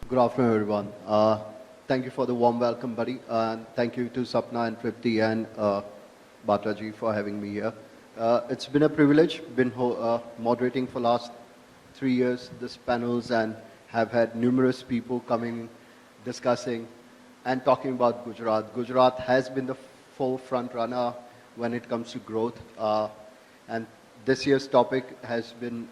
Good afternoon, everyone. Thank you for the warm welcome, buddy. And thank you to Sapna and Tripti and Bhattaji for having me here. It's been a privilege, been moderating for last 3 years this panels and have had numerous people coming, discussing and talking about Gujarat. Gujarat has been the full front runner when it comes to growth. And this year's topic has been,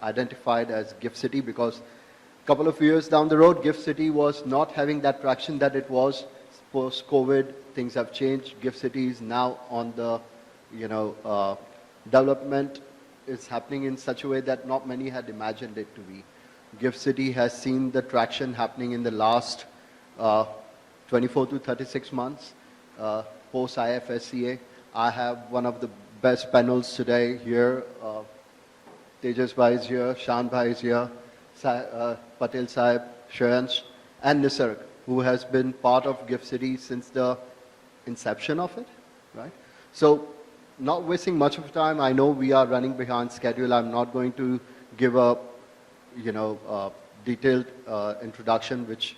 identified as Gift City because a couple of years down the road, Gift City was not having that traction that it was post-COVID. Things have changed. Gift City is now on the, development is happening in such a way that not many had imagined it to be. Gift City has seen the traction happening in the last 24 to 36 months post-IFSCA. I have one of the best panels today here. Tejas bhai is here, Shaan bhai is here, Patel sahib, Shreyans, and Nisarg, who has been part of Gift City since the inception of it, right? So, not wasting much of time, I know we are running behind schedule. I'm not going to give a, detailed introduction, which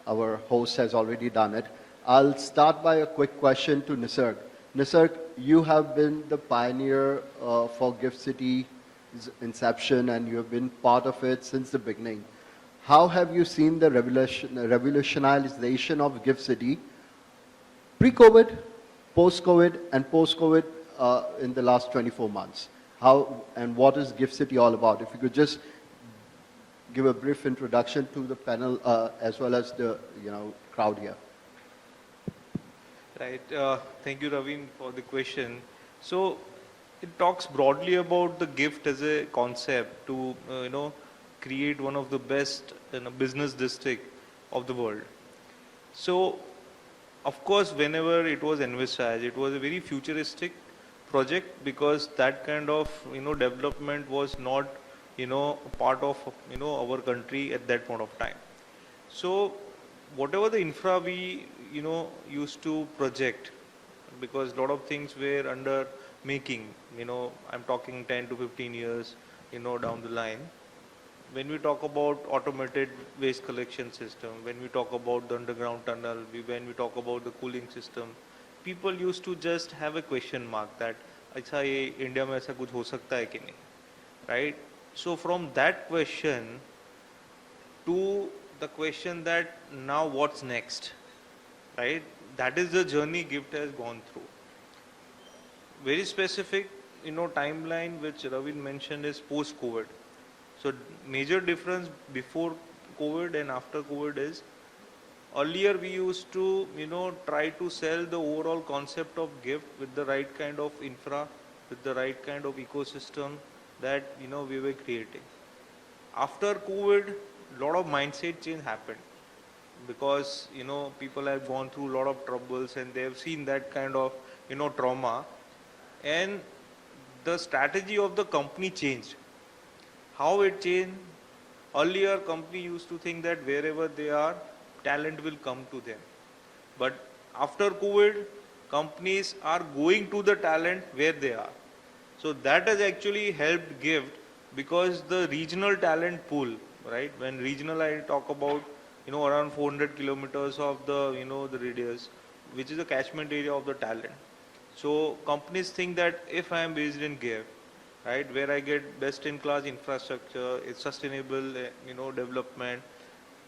our host has already done it. I'll start by a quick question to Nisarg. Nisarg, you have been the pioneer for Gift City's inception and you have been part of it since the beginning. How have you seen the revolutionization of Gift City pre-COVID, post-COVID, and post-COVID in the last 24 months? How and what is Gift City all about? If you could just give a brief introduction to the panel as well as the crowd here. Right. Thank you, Ravin, for the question. So, it talks broadly about the gift as a concept to, create one of the best business district of the world. So, of course, whenever it was envisaged, it was a very futuristic project because that kind of, development was not, part of, our country at that point of time. So, whatever the infra we, used to project, because a lot of things were under making, I'm talking 10 to 15 years, down the line. When we talk about automated waste collection system, when we talk about the underground tunnel, when we talk about the cooling system, people used to just have a question mark that, अच्छा ये India में ऐसा कुछ हो सकता है कि नहीं, right? So from that question to the question that now what's next, right? That is the journey Gift has gone through. Very specific, timeline which Ravin mentioned is post-COVID. So major difference before COVID and after COVID is earlier we used to, try to sell the overall concept of gift with the right kind of infra, with the right kind of ecosystem that, we were creating. After COVID, a lot of mindset change happened because, people have gone through a lot of troubles and they have seen that kind of, trauma. And the strategy of the company changed. How it changed? Earlier, company used to think that wherever they are, talent will come to them. But after COVID, companies are going to the talent where they are. So that has actually helped Gift because the regional talent pool, right? When regional I talk about, around 400 kilometers of the, the radius, which is a catchment area of the talent. So companies think that if I am based in Gift, right, where I get best in class infrastructure, it's sustainable, development,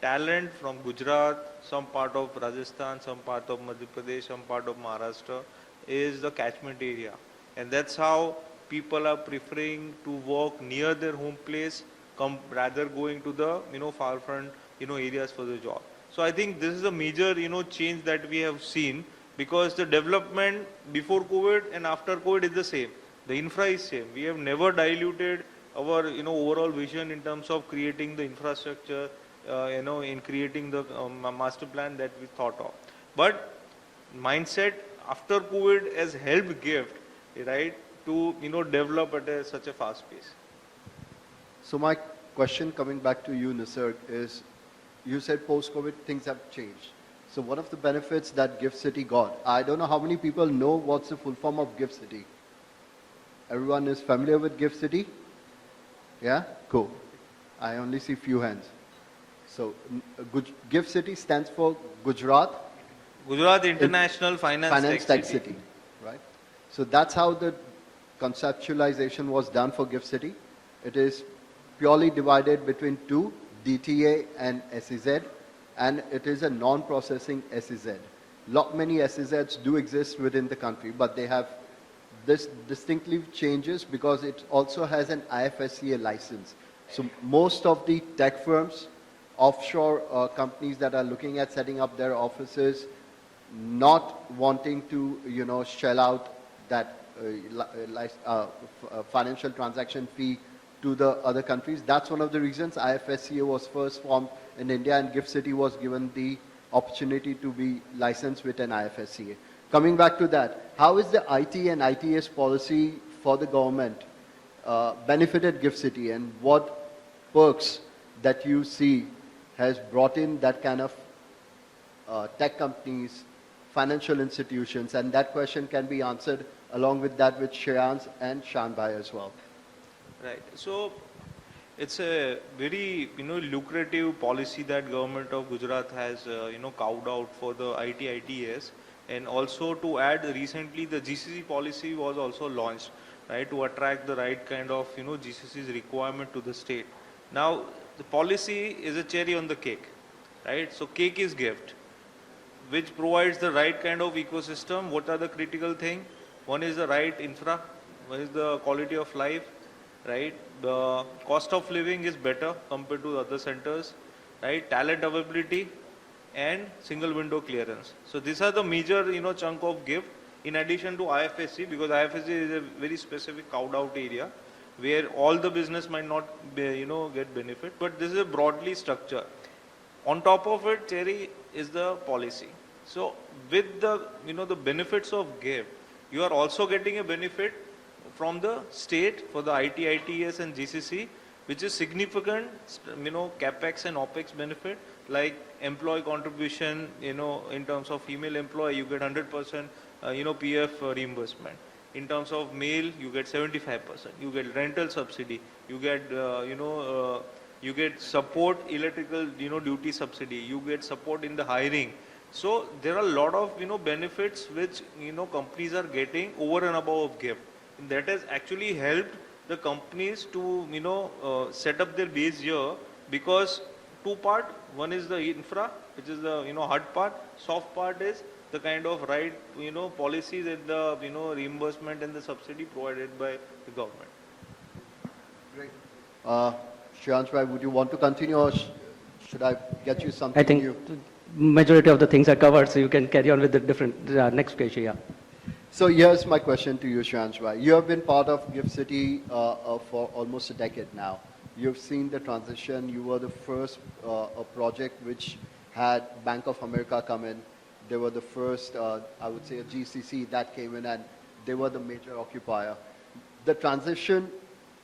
talent from Gujarat, some part of Rajasthan, some part of Madhya Pradesh, some part of Maharashtra is the catchment area. And that's how people are preferring to work near their home place, rather going to the, far front, areas for the job. So I think this is a major, change that we have seen because the development before COVID and after COVID is the same. The infra is same. We have never diluted our, overall vision in terms of creating the infrastructure, in creating the master plan that we thought of. But mindset after COVID has helped Gift, right, to, develop at such a fast pace. So my question coming back to you, Nisarg, is you said post-COVID things have changed. So one of the benefits that Gift City got, I don't know how many people know what's the full form of Gift City. Everyone is familiar with Gift City? Yeah? Cool. I only see few hands. So GIFT City stands for Gujarat Gujarat International Finance Tec-City, right? So that's how the conceptualization was done for GIFT City. It is purely divided between two, DTA and SEZ, and it is a non-processing SEZ. Many SEZs do exist within the country, but they have this distinctly changes because it also has an IFSCA license. So most of the tech firms, offshore companies that are looking at setting up their offices, not wanting to, shell out that financial transaction fee to the other countries. That's one of the reasons IFSCA was first formed in India, and GIFT City was given the opportunity to be licensed with an IFSCA. Coming back to that, how is the IT and ITS policy for the government benefited GIFT City, and what perks that you see has brought in that kind of tech companies, financial institutions? And that question can be answered along with that with Shreyans and Shaan bhai as well. Right. So it's a very lucrative policy that government of Gujarat has carved out for the IT ITS, and also to add, recently the GCC policy was also launched, right, to attract the right kind of GCC's requirement to the state. Now the policy is a cherry on the cake, right? So cake is gift, which provides the right kind of ecosystem. What are the critical things? One is the right infra, one is the quality of life, right? The cost of living is better compared to other centers, right? Talent availability and single window clearance. So these are the major chunk of gift, in addition to IFSC, because IFSC is a very specific carved out area where all the business might not get benefit, but this is a broadly structure. On top of it, cherry is the policy. So with the the benefits of gift, you are also getting a benefit from the state for the IT, ITS and GCC, which is significant, capex and opex benefit, like employee contribution, in terms of female employee, you get 100%, PF reimbursement. In terms of male, you get 75%. You get rental subsidy. You get, you get support electrical, duty subsidy. You get support in the hiring. So there are a lot of, benefits which, companies are getting over and above of gift. And that has actually helped the companies to, set up their base here, because two part, one is the infra, which is the, hard part. Soft part is the kind of right, policies and the, reimbursement and the subsidy provided by the government. Great. Shreyans bhai, would you want to continue, or should I get you something I think new? majority of the things are covered, so you can carry on with the different next question. Yeah. So here's my question to you, Shreyans bhai. You have been part of GIFT City for almost a decade now. You've seen the transition. You were the first project which had Bank of America come in. They were the first, I would say, a GCC that came in, and they were the major occupier. The transition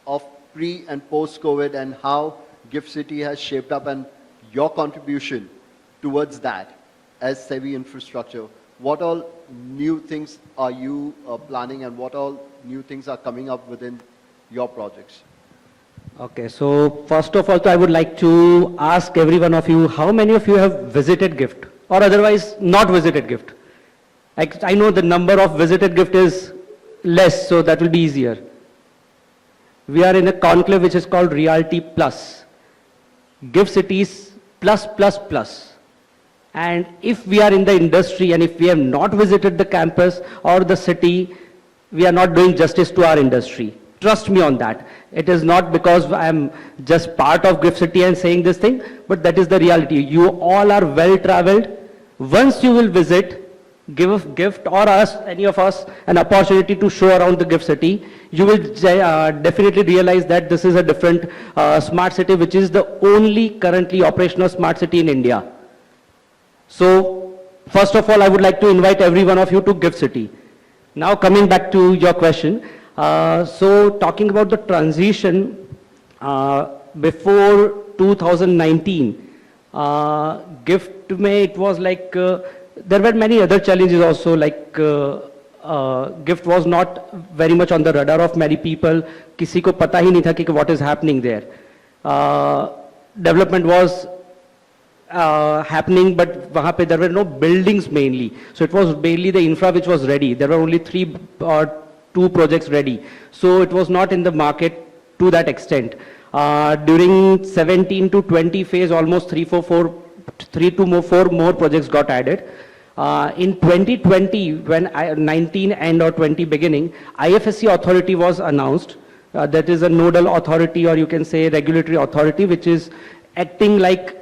of pre and post-COVID and how GIFT City has shaped up, and your contribution towards that as savvy infrastructure. What all new things are you planning, and what all new things are coming up within your projects? Okay, so first of all, I would like to ask every one of you, how many of you have visited GIFT or otherwise not visited GIFT? I know the number of visited GIFT is less, so that will be easier. We are in a conclave which is called Realty Plus. GIFT Cities plus plus plus. And if we are in the industry and if we have not visited the campus or the city, we are not doing justice to our industry. Trust me on that. It is not because I am just part of GIFT City and saying this thing, but that is the reality. You all are well traveled. Once you will visit, give a gift or us, any of us, an opportunity to show around the GIFT City, you will definitely realize that this is a different smart city, which is the only currently operational smart city in India. So, first of all, I would like to invite every one of you to GIFT City. Now, coming back to your question, so talking about the transition, before 2019, GIFT में it was like, there were many other challenges also, like GIFT was not very much on the radar of many people. किसी को पता ही नहीं था कि what is happening there. Development was happening, but वहाँ पे there were no buildings mainly. So it was mainly the infra which was ready. There were only 3 or 2 projects ready. So it was not in the market to that extent. During 17 to 20 phase, almost 3 to 4 more projects got added. In 2020, when 19 end or 20 beginning, IFSC authority was announced. That is a nodal authority, or you can say regulatory authority, which is acting like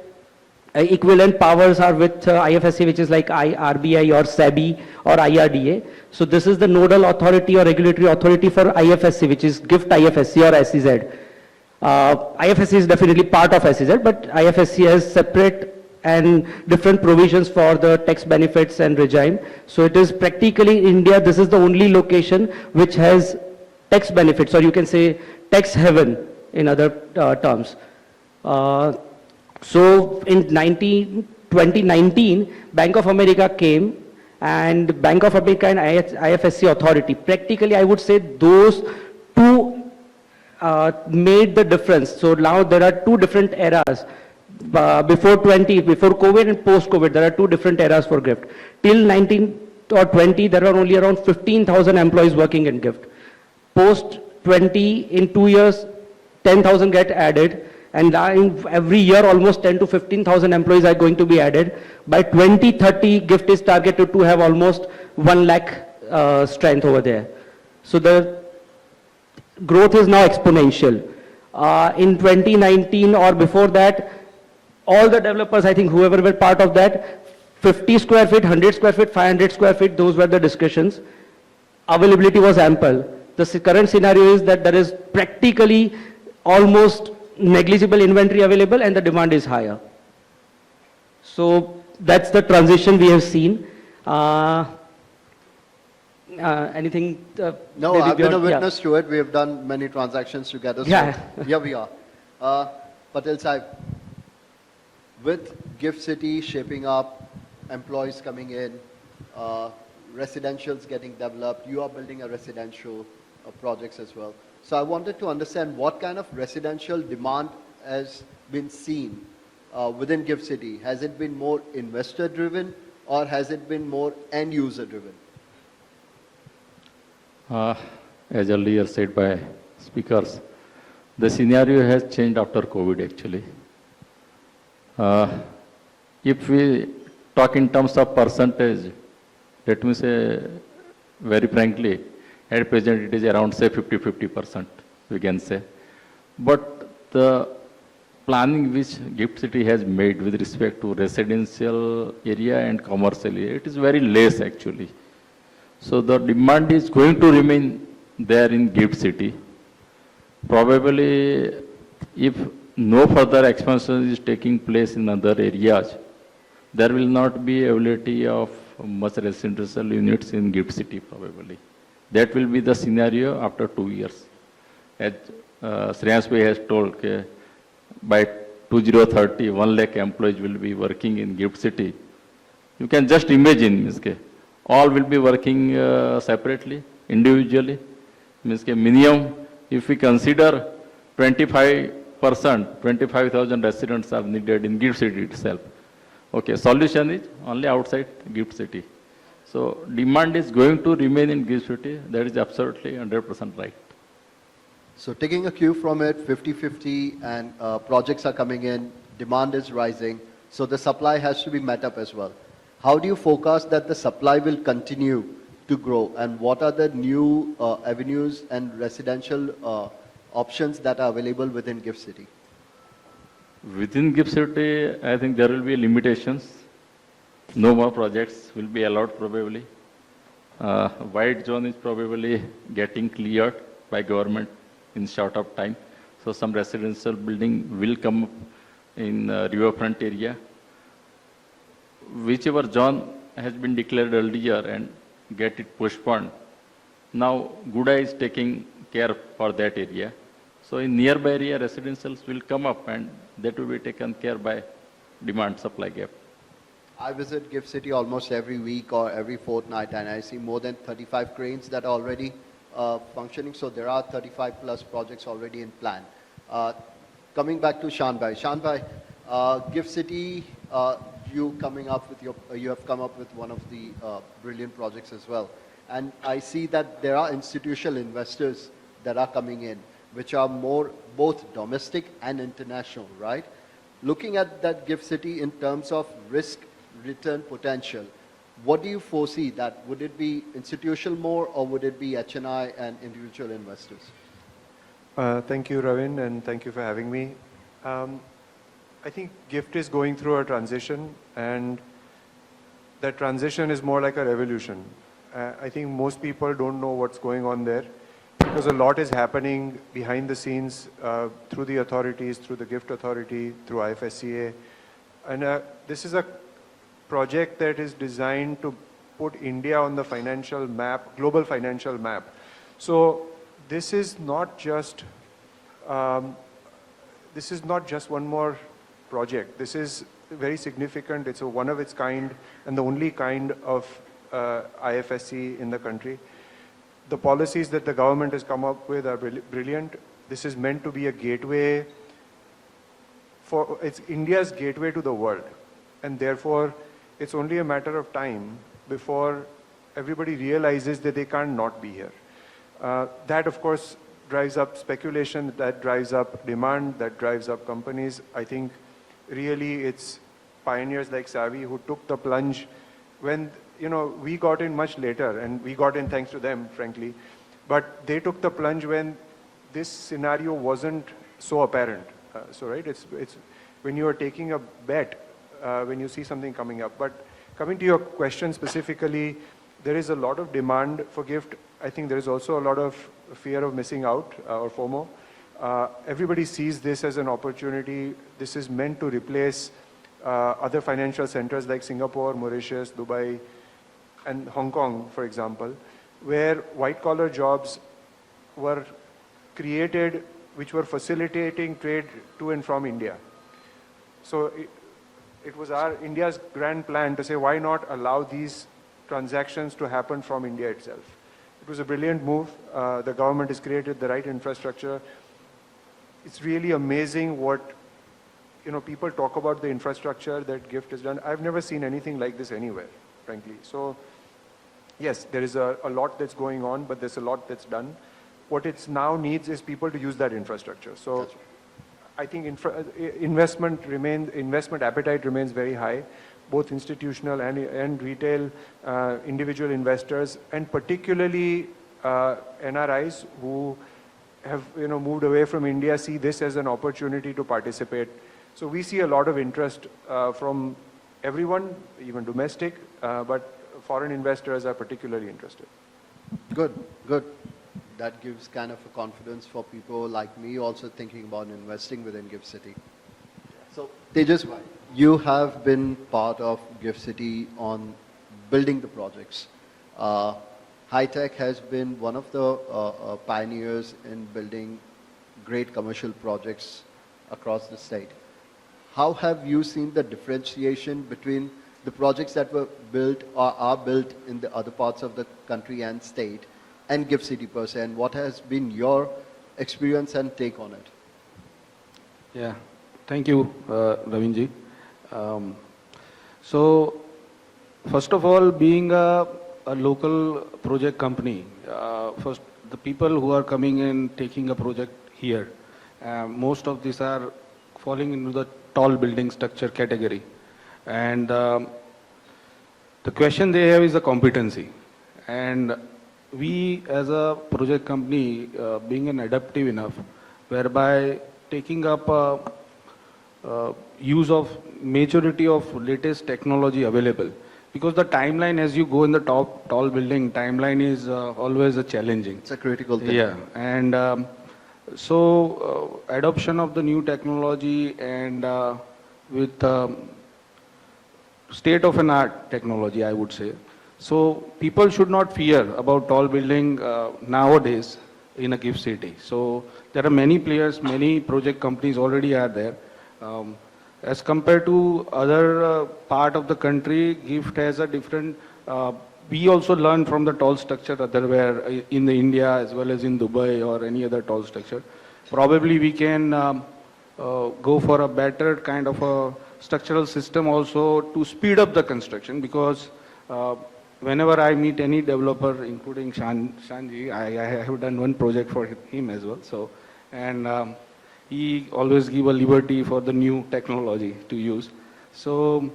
equivalent powers are with IFSC, which is like RBI or SEBI or IRDA. So this is the nodal authority or regulatory authority for IFSC, which is GIFT IFSC or SEZ. IFSC is definitely part of SEZ, but IFSC has separate and different provisions for the tax benefits and regime. So it is practically in India, this is the only location which has tax benefits, or you can say tax heaven in other terms. So in 2019, Bank of America came, and Bank of America and IFSC authority, practically I would say those two made the difference. So now there are 2 different eras. Before COVID and post-COVID, there are 2 different eras for GIFT. Till 19 or 20, there were only around 15,000 employees working in GIFT. Post 20, in 2 years, 10,000 get added. And every year, almost 10 to 15,000 employees are going to be added. By 2030, GIFT is targeted to have almost 1 lakh strength over there. So the growth is now exponential. In 2019 or before that, all the developers, I think whoever were part of that, 50 square feet, 100 square feet, 500 square feet, those were the discussions. Availability was ample. The current scenario is that there is practically almost negligible inventory available and the demand is higher. So that's the transition we have seen. Anything? No, I've been a witness to it. We have done many transactions together. So Yeah. Here we are. Patel Sahib, with GIFT City shaping up, employees coming in, residentials getting developed, you are building a residential projects as well. So I wanted to understand what kind of residential demand has been seen within GIFT City. Has it been more investor driven or has it been more end user driven? As earlier said by speakers, the scenario has changed after COVID actually. If we talk in terms of percentage, let me say very frankly, at present it is around say 50% we can say. But the planning which GIFT City has made with respect to residential area and commercial area, it is very less actually. So the demand is going to remain there in GIFT City. Probably if no further expansion is taking place in other areas, there will not be availability of much residential units in GIFT City probably. That will be the scenario after 2 years. As Shreyans has told, by 2030, 1 lakh employees will be working in GIFT City. You can just imagine, all will be working separately, individually. Minimum, if we consider 25%, 25,000 residents are needed in GIFT City itself. Okay, solution is only outside GIFT City. So demand is going to remain in GIFT City. That is absolutely 100% right. So taking a cue from it, 50-50 and projects are coming in, demand is rising. So the supply has to be met up as well. How do you forecast that the supply will continue to grow? And what are the new avenues and residential options that are available within GIFT City? Within GIFT City, I think there will be limitations. No more projects will be allowed probably. White zone is probably getting cleared by government in short of time. So some residential building will come up in riverfront area. Whichever zone has been declared earlier and get it postponed. Now Guda is taking care for that area. So in nearby area, residentials will come up and that will be taken care by demand-supply gap. I visit GIFT City almost every week or every fortnight and I see more than 35 cranes that are already functioning. So there are 35 plus projects already in plan. Coming back to Shaan bhai. Shaan bhai, Gift City, you have come up with one of the brilliant projects as well. And I see that there are institutional investors that are coming in, which are more both domestic and international, right? Looking at that Gift City in terms of risk return potential, what do you foresee that? Would it be institutional more or would it be HNI and individual investors? Thank you, Ravin, and thank you for having me. I think GIFT is going through a transition, and that transition is more like a revolution. I think most people don't know what's going on there because a lot is happening behind the scenes through the authorities, through the GIFT Authority, through IFSCA. And this is a project that is designed to put India on the financial map, global financial map. So this is not just one more project. This is very significant. It's a one of its kind and the only kind of IFSC in the country. The policies that the government has come up with are brilliant. This is meant to be a gateway it's India's gateway to the world. And therefore, it's only a matter of time before everybody realizes that they can't not be here. That, of course, drives up speculation, that drives up demand, that drives up companies. I think really it's pioneers like Savvy who took the plunge when, we got in much later, and we got in thanks to them, frankly. But they took the plunge when this scenario wasn't so apparent. Right, it's when you are taking a bet, when you see something coming up. But coming to your question specifically, there is a lot of demand for GIFT. I think there is also a lot of fear of missing out, or FOMO. Everybody sees this as an opportunity. This is meant to replace other financial centers like Singapore, Mauritius, Dubai, and Hong Kong, for example, where white-collar jobs were created which were facilitating trade to and from India. So it was India's grand plan to say, why not allow these transactions to happen from India itself? It was a brilliant move. The government has created the right infrastructure. It's really amazing what, people talk about the infrastructure that GIFT has done. I've never seen anything like this anywhere, frankly. So yes, there is a lot that's going on, but there's a lot that's done. What it now needs is people to use that infrastructure. So right. I think investment appetite remains very high, both institutional and retail, individual investors, and particularly NRIs who have moved away from India see this as an opportunity to participate. So we see a lot of interest from everyone, even domestic, but foreign investors are particularly interested. Good, good. That gives kind of a confidence for people like me also thinking about investing within Gift City. So Tejas, you have been part of Gift City on building the projects. Hitech has been one of the pioneers in building great commercial projects across the state. How have you seen the differentiation between the projects that were built or are built in the other parts of the country and state and Gift City per se, and what has been your experience and take on it? Yeah, thank you, Ravinji. So, first of all, being a local project company, first the people who are coming in taking a project here, most of these are falling into the tall building structure category, and the question they have is the competency, and we as a project company being an adaptive enough, whereby taking up use of majority of latest technology available, because the timeline as you go in the tall building, timeline is always a challenging. It's a critical thing. Yeah, and so adoption of the new technology and with state of an art technology, I would say. So people should not fear about tall building nowadays in a Gift City. So there are many players, many project companies already are there. As compared to other part of the country, Gift has a different, we also learn from the tall structure otherwhere in the India as well as in Dubai or any other tall structure. Probably we can go for a better kind of a structural system also to speed up the construction, because whenever I meet any developer, including Shanji, I have done one project for him as well. So, and he always give a liberty for the new technology to use. So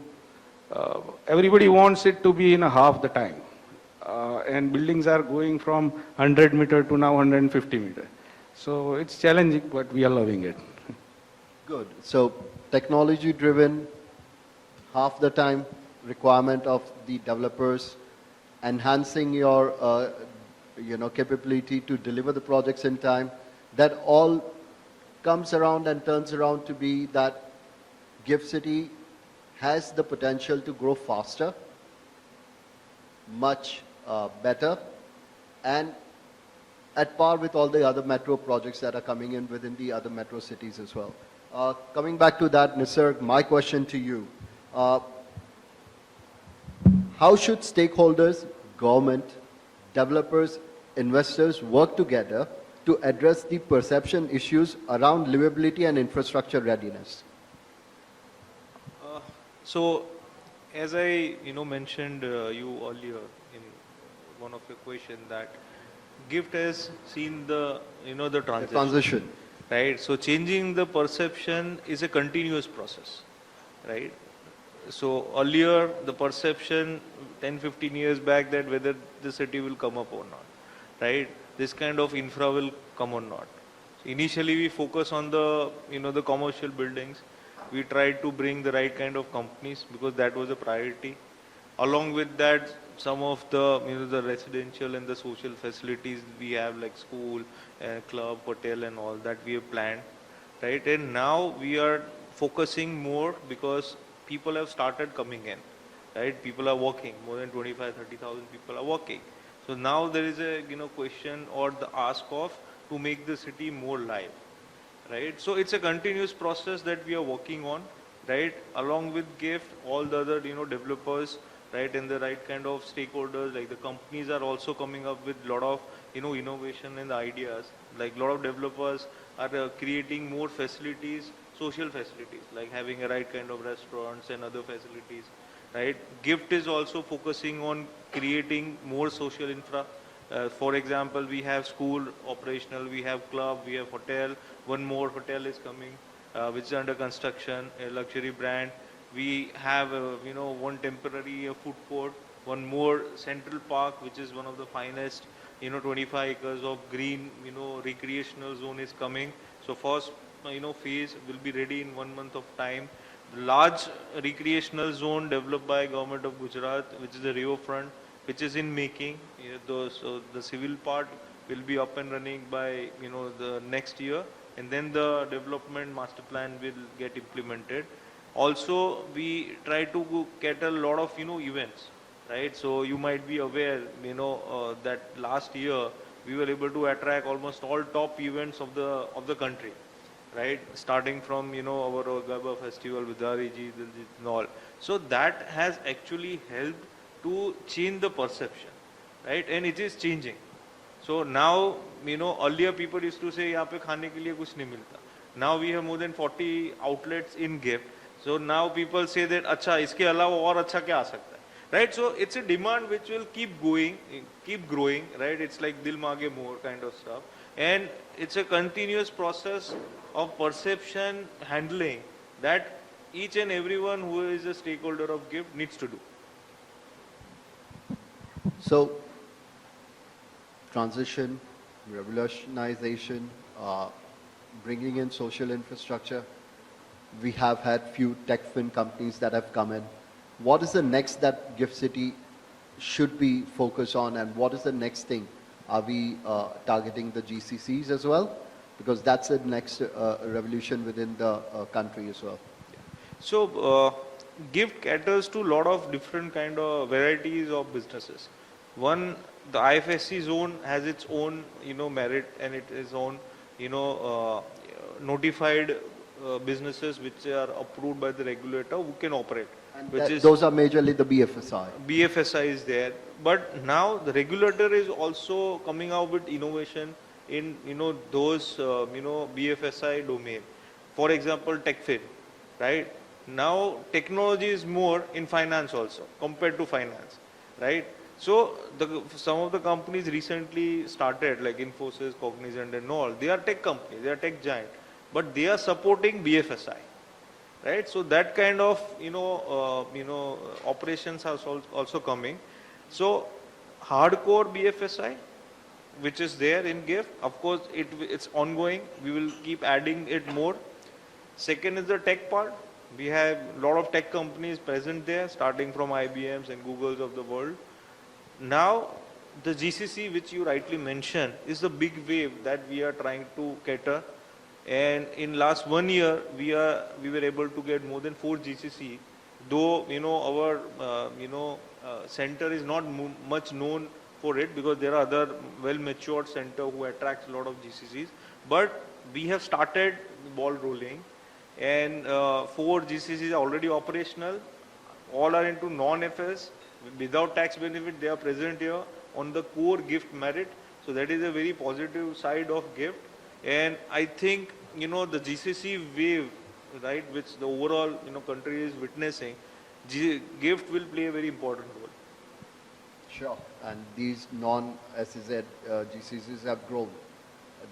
everybody wants it to be in a half the time. And buildings are going from 100 meter to now 150 meter. So it's challenging, but we are loving it. Good. So technology driven, half the time requirement of the developers, enhancing your capability to deliver the projects in time. That all comes around and turns around to be that Gift City has the potential to grow faster, much better, and at par with all the other metro projects that are coming in within the other metro cities as well. Coming back to that, Nisarg, my question to you. How should stakeholders, government, developers, investors work together to address the perception issues around livability and infrastructure readiness? So, as I mentioned you earlier in one of your questions, that GIFT has seen the the The transition. right? So changing the perception is a continuous process, right? So earlier the perception 10-15 years back that whether the city will come up or not, right? This kind of infra will come or not. So initially we focus on the the commercial buildings. We tried to bring the right kind of companies because that was a priority. Along with that, some of the the residential and the social facilities we have, like school, club, hotel, and all that we have planned, right? And now we are focusing more because people have started coming in, right? People are working. More than 25-30,000 people are working. So now there is a question or the ask of to make the city more live, right? So it's a continuous process that we are working on, right? Along with GIFT, all the other developers, right, and the right kind of stakeholders, like the companies are also coming up with a lot of innovation and ideas. Like a lot of developers are creating more facilities, social facilities, like having a right kind of restaurants and other facilities, right? GIFT is also focusing on creating more social infra. For example, we have school operational, we have club, we have hotel. One more hotel is coming, which is under construction, a luxury brand. We have, one temporary food court, one more central park, which is one of the finest, 25 acres of green, recreational zone is coming. So first, phase will be ready in 1 month of time. The large recreational zone developed by government of Gujarat, which is the riverfront, which is in making. So the civil part will be up and running by, the next year, and then the development master plan will get implemented. Also, we try to get a lot of, events, right? So you might be aware, that last year we were able to attract almost all top events of the country, right? Starting from, our Gaba festival with Zaveri and all. So that has actually helped to change the perception, right? And it is changing. So now, earlier people used to say, यहाँ पे खाने के लिए कुछ नहीं मिलता. Now we have more than 40 outlets in GIFT. So now people say that, अच्छा इसके अलावा और अच्छा क्या आ सकता है, right? So it's a demand which will keep growing, right? It's like dil maange more kind of stuff, and it's a continuous process of perception handling that each and everyone who is a stakeholder of GIFT needs to do. So, transition, revolutionization, bringing in social infrastructure. We have had few tech fin companies that have come in. What is the next that Gift City should be focused on, and what is the next thing? Are we targeting the GCCs as well? Because that's the next revolution within the country as well. So, GIFT caters to a lot of different kind of varieties of businesses. One, the IFSC zone has its own, merit and it is own, notified businesses which are approved by the regulator who can operate. And those are majorly the BFSI. BFSI is there, but now the regulator is also coming out with innovation in those BFSI domain. For example, TechFin, right? Now technology is more in finance also compared to finance, right? So some of the companies recently started like Infosys, Cognizant and all. They are tech companies, they are tech giant, but they are supporting BFSI, right? So that kind of operations are also coming. So hardcore BFSI, which is there in GIFT, of course it's ongoing. We will keep adding it more. Second is the tech part. We have a lot of tech companies present there, starting from IBMs and Googles of the world. Now, the GCC, which you rightly mentioned, is the big wave that we are trying to cater. And in last 1 year, we were able to get more than 4 GCC. Though our center is not much known for it because there are other well-matured center who attracts a lot of GCCs. But we have started the ball rolling. And 4 GCCs are already operational. All are into non-FS. Without tax benefit, they are present here on the core GIFT merit. So that is a very positive side of GIFT. And I think, the GCC wave, right, which the overall, country is witnessing, GIFT will play a very important role. Sure. And these non-SEZ GCCs have grown.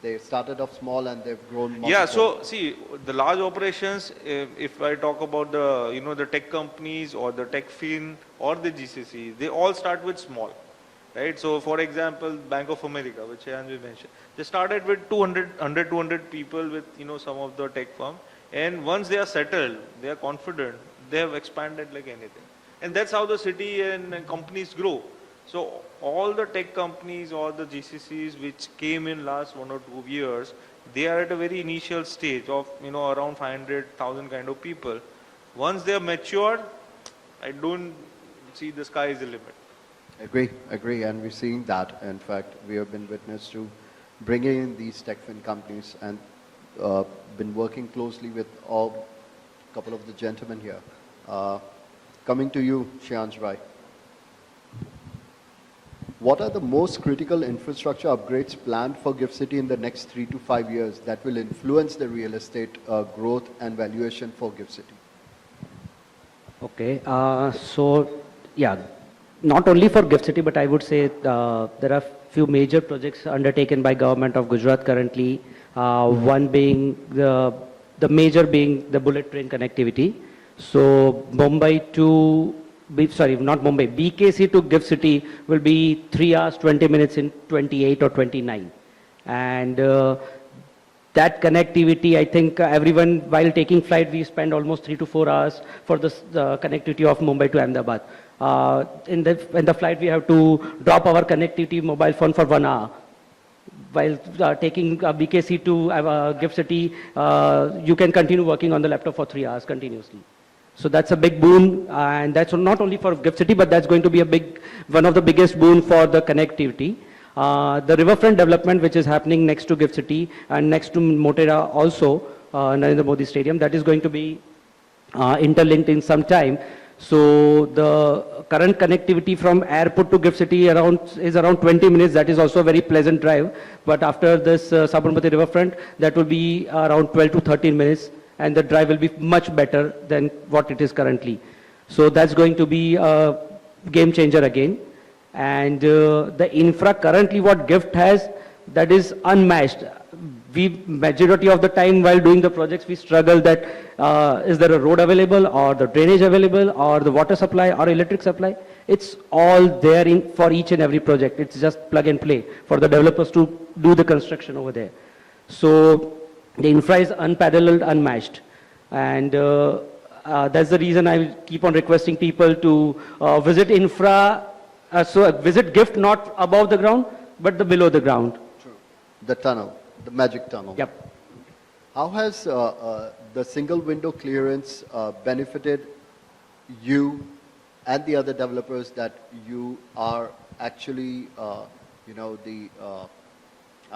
They started off small and they've grown multiple. Yeah, so see, the large operations, if I talk about the, the tech companies or the TechFin or the GCC, they all start with small, right? So for example, Bank of America, which Shaan mentioned, they started with 200 people with, some of the tech firm. And once they are settled, they are confident, they have expanded like anything. And that's how the city and companies grow. So all the tech companies or the GCCs which came in last 1 or 2 years, they are at a very initial stage of, around 500,000 kind of people. Once they are matured, I don't see the sky is the limit. Agree. And we're seeing that. In fact, we have been witness to bringing in these TechFin companies and been working closely with a couple of the gentlemen here. Coming to you, Shreyans. What are the most critical infrastructure upgrades planned for GIFT City in the next 3 to 5 years that will influence the real estate growth and valuation for GIFT City? Okay, so yeah, not only for GIFT City, but I would say there are few major projects undertaken by government of Gujarat currently. One being the major being the bullet train connectivity. So Mumbai to BKC to GIFT City will be 3 hours 20 minutes in 28 or 29, and that connectivity, I think everyone while taking flight we spend almost 3 to 4 hours for the connectivity of Mumbai to Ahmedabad. In the flight we have to drop our connectivity mobile phone for 1 hour. While taking BKC to GIFT City, you can continue working on the laptop for 3 hours continuously. So that's a big boon, and that's not only for GIFT City, but that's going to be one of the biggest boon for the connectivity. The riverfront development, which is happening next to GIFT City and next to Moderator also, Narendra Modi Stadium, that is going to be interlinked in some time. So the current connectivity from airport to GIFT City is around 20 minutes. That is also a very pleasant drive. But after this Sabarmati riverfront, that will be around 12 to 13 minutes. And the drive will be much better than what it is currently. So that's going to be a game changer again. And the infra currently what GIFT has, that is unmatched. Majority of the time while doing the projects, we struggle that is there a road available or the drainage available or the water supply or electric supply. It's all there for each and every project. It's just plug and play for the developers to do the construction over there. So the infra is unparalleled, unmatched, and that's the reason I keep on requesting people to visit infra, so visit GIFT not above the ground, but below the ground. True. The tunnel, the magic tunnel. Yep. How has the single window clearance benefited you and the other developers that you are actually, I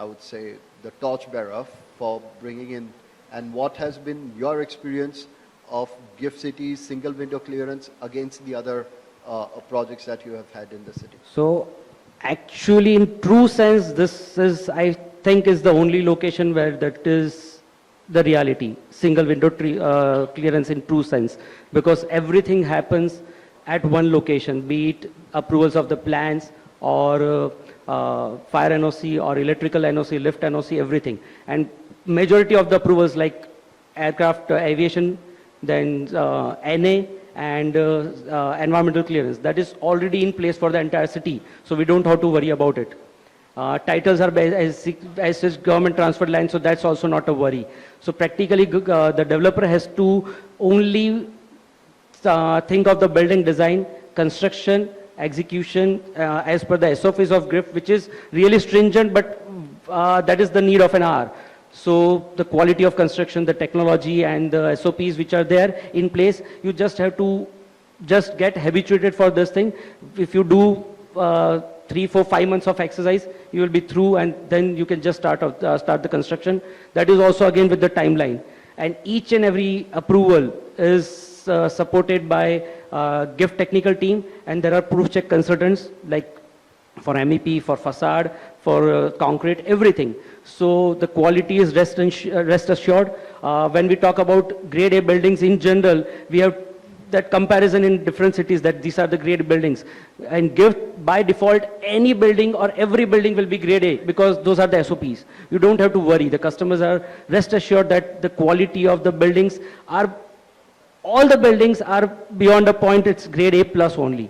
would say, the torchbearer for bringing in, and what has been your experience of GIFT City's single window clearance against the other projects that you have had in the city? So actually in true sense, this is, I think, is the only location where that is the reality, single window clearance in true sense, because everything happens at one location, be it approvals of the plans or fire NOC or electrical NOC, lift NOC, everything. And majority of the approvals like aircraft, aviation, then NA and environmental clearance, that is already in place for the entire city. So we don't have to worry about it. Titles are as government transferred land, so that's also not a worry. So practically the developer has to only think of the building design, construction, execution as per the SOPs of GRIFT, which is really stringent, but that is the need of an hour. So the quality of construction, the technology and the SOPs which are there in place, you just have to just get habituated for this thing. If you do 3, 4, 5 months of exercise, you will be through, and then you can just start the construction. That is also again with the timeline. And each and every approval is supported by GIFT technical team, and there are proof check consultants like for MEP, for facade, for concrete, everything. So the quality is rest assured. When we talk about grade A buildings in general, we have that comparison in different cities that these are the grade buildings. And GIFT, by default, any building or every building will be grade A because those are the SOPs. You don't have to worry. The customers are rest assured that the quality of the buildings are, all the buildings are beyond a point, it's grade A plus only.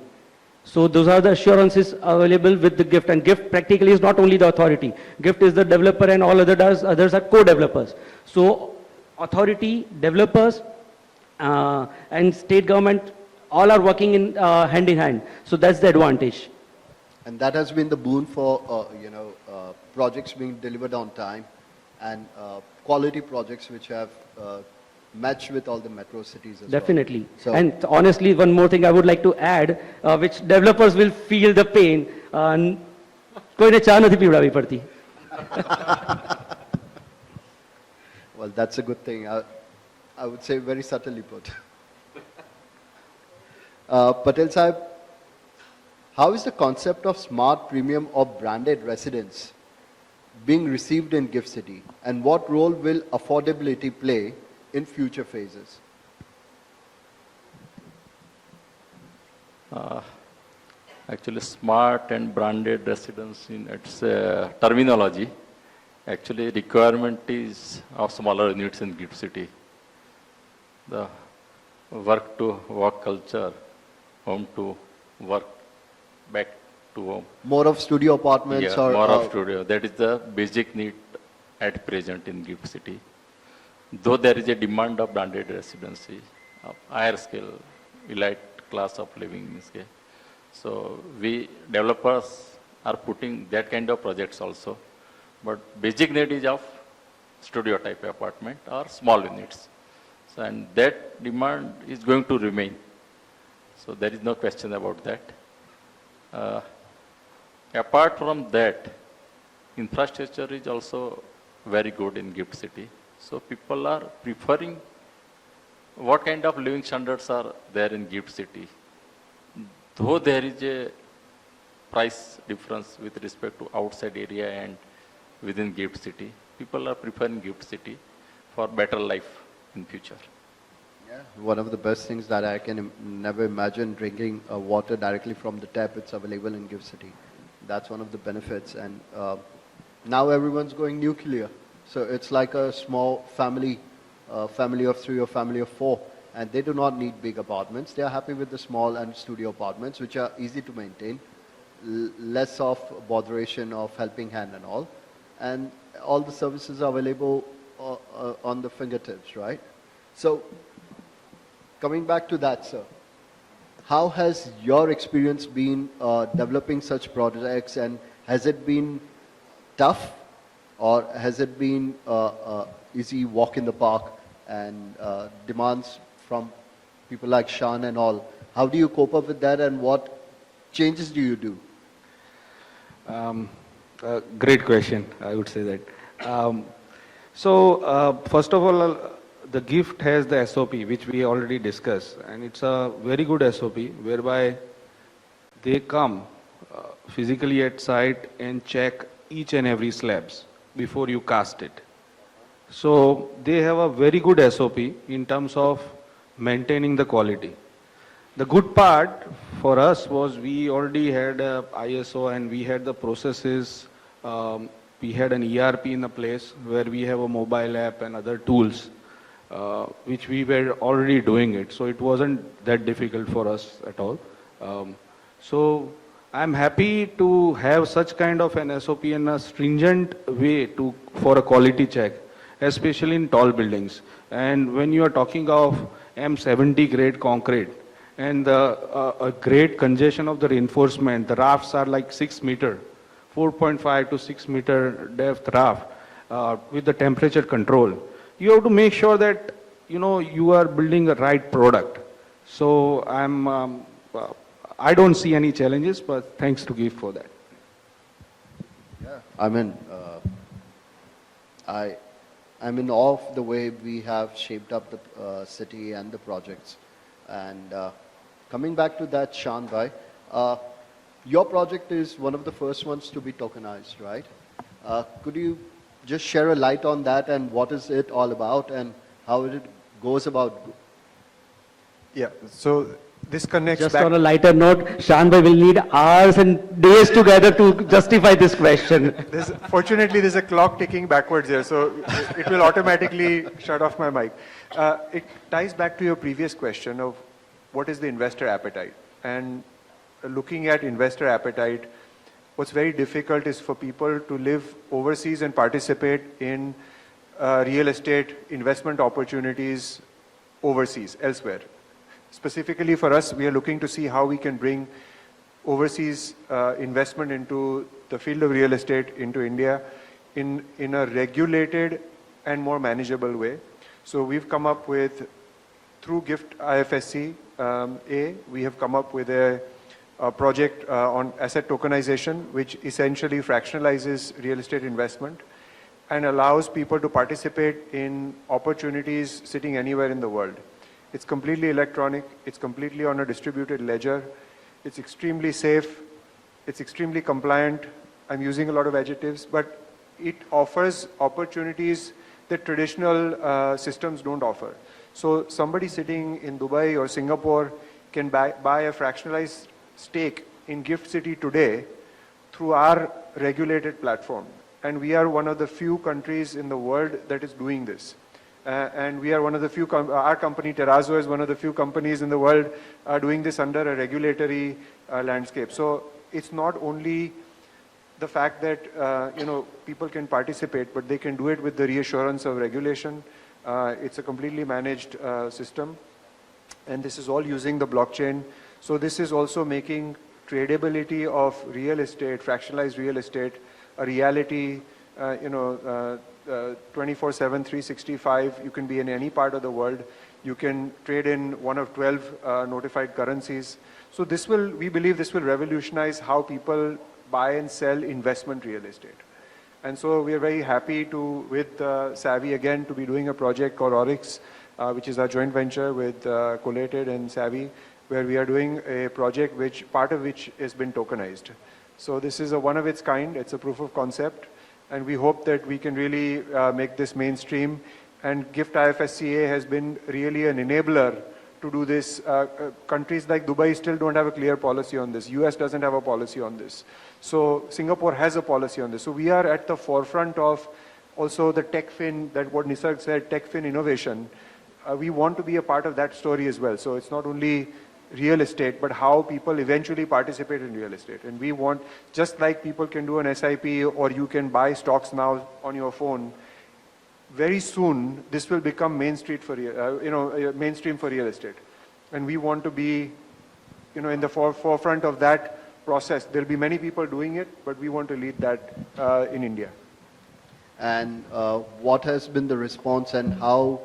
So those are the assurances available with the GIFT. And GIFT practically is not only the authority. GIFT is the developer and all others are co-developers. So authority, developers, and state government all are working in hand in hand. So that's the advantage. And that has been the boon for, projects being delivered on time and quality projects which have matched with all the metro cities as Definitely. well. So, and honestly, one more thing I would like to add, which developers will feel the pain. कोई चाह नहीं पीवड़ावी पड़ती. well, that's a good thing. I would say very subtly put. Patel Sahib, how is the concept of smart premium or branded residence being received in GIFT City, and what role will affordability play in future phases? Actually, smart and branded residence in its terminology, actually requirement is of smaller units in GIFT City. The work to work culture, home to work, back to home. More of studio apartments Yeah, or more of studio. That is the basic need at present in GIFT City. Though there is a demand of branded residency, of higher scale, elite class of living in scale. So we developers are putting that kind of projects also. But basic need is of studio type apartment or small units. So, and that demand is going to remain. So there is no question about that. Apart from that, infrastructure is also very good in GIFT City. So people are preferring what kind of living standards are there in GIFT City. Though there is a price difference with respect to outside area and within GIFT City, people are preferring GIFT City for better life in future. Yeah, one of the best things that I can never imagine, drinking water directly from the tap. It's available in GIFT City. That's one of the benefits. And now everyone's going nuclear. So it's like a small family, family of 3 or family of 4. And they do not need big apartments. They are happy with the small and studio apartments, which are easy to maintain, less of botheration of helping hand and all. And all the services are available on the fingertips, right? So coming back to that, sir, how has your experience been developing such projects, and has it been tough, or has it been easy walk in the park, and demands from people like Shaan and all? How do you cope up with that, and what changes do you do? Great question, I would say that. First of all, the GIFT has the SOP, which we already discussed, and it's a very good SOP whereby they come physically at site and check each and every slabs before you cast it. So they have a very good SOP in terms of maintaining the quality. The good part for us was we already had a ISO and we had the processes. We had an ERP in the place where we have a mobile app and other tools, which we were already doing it. So it wasn't that difficult for us at all. So I'm happy to have such kind of an SOP and a stringent way for a quality check, especially in tall buildings. And when you are talking of M70 grade concrete and a great congestion of the reinforcement, the rafts are like 6 meter, 4.5 to 6 meter depth raft with the temperature control. You have to make sure that you are building the right product. So I don't see any challenges, but thanks to GIFT for that. Yeah, I mean, I'm in awe of the way we have shaped up the city and the projects. And coming back to that, Shaan bhai, your project is one of the first ones to be tokenized, right? Could you just share a light on that and what is it all about and how it goes about? Yeah, so this connects Just back. on a lighter note, Shaan bhai will need hours and days together to justify this question. Fortunately, there's a clock ticking backwards here, so it will automatically shut off my mic. It ties back to your previous question of what is the investor appetite. And looking at investor appetite, what's very difficult is for people to live overseas and participate in real estate investment opportunities overseas, elsewhere. Specifically for us, we are looking to see how we can bring overseas investment into the field of real estate into India in a regulated and more manageable way. So we've come up with, through GIFT IFSC we have come up with a project on asset tokenization, which essentially fractionalizes real estate investment and allows people to participate in opportunities sitting anywhere in the world. It's completely electronic, it's completely on a distributed ledger, it's extremely safe, it's extremely compliant. I'm using a lot of adjectives, but it offers opportunities that traditional systems don't offer. So somebody sitting in Dubai or Singapore can buy a fractionalized stake in GIFT City today through our regulated platform. And we are one of the few countries in the world that is doing this. And we are one of the few, our company Terrazzo is one of the few companies in the world doing this under a regulatory landscape. So it's not only the fact that people can participate, but they can do it with the reassurance of regulation. It's a completely managed system, and this is all using the blockchain. So this is also making tradability of real estate, fractionalized real estate, a reality. 24/7, 365. You can be in any part of the world. You can trade in one of 12 notified currencies. So this will, we believe, this will revolutionize how people buy and sell investment real estate. And so we are very happy to, with Savvy again, to be doing a project called Oryx, which is our joint venture with Collated and Savvy, where we are doing a project which part of which has been tokenized. So this is a one of its kind. It's a proof of concept. And we hope that we can really make this mainstream. And GIFT IFSCA has been really an enabler to do this. Countries like Dubai still don't have a clear policy on this. US doesn't have a policy on this. So Singapore has a policy on this. So we are at the forefront of also the TechFin, that what Nisarg said, TechFin innovation. We want to be a part of that story as well. So it's not only real estate, but how people eventually participate in real estate. And we want, just like people can do an SIP or you can buy stocks now on your phone, very soon this will become mainstream for real estate. And we want to be, in the forefront of that process. There'll be many people doing it, but we want to lead that in India. And what has been the response and how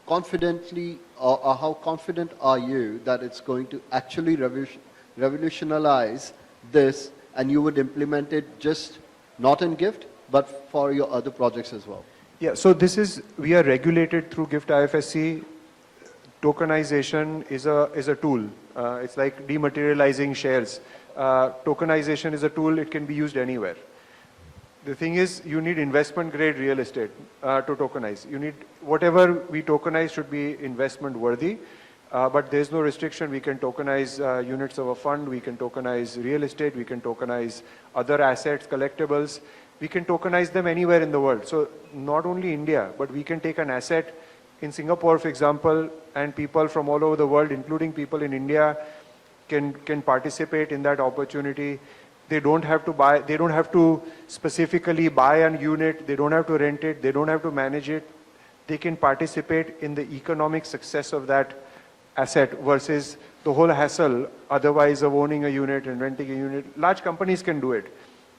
confidently or how confident are you that it's going to actually revolutionize this and you would implement it just not in GIFT, but for your other projects as well? Yeah, so we are regulated through GIFT IFSC. Tokenization is a tool. It's like dematerializing shares. Tokenization is a tool, it can be used anywhere. The thing is, you need investment grade real estate to tokenize. You need, whatever we tokenize should be investment worthy, but there's no restriction. We can tokenize units of a fund, we can tokenize real estate, we can tokenize other assets, collectibles. We can tokenize them anywhere in the world. So not only India, but we can take an asset in Singapore, for example, and people from all over the world, including people in India, can participate in that opportunity. They don't have to buy, they don't have to specifically buy a unit, they don't have to rent it, they don't have to manage it. They can participate in the economic success of that asset versus the whole hassle otherwise of owning a unit and renting a unit. Large companies can do it,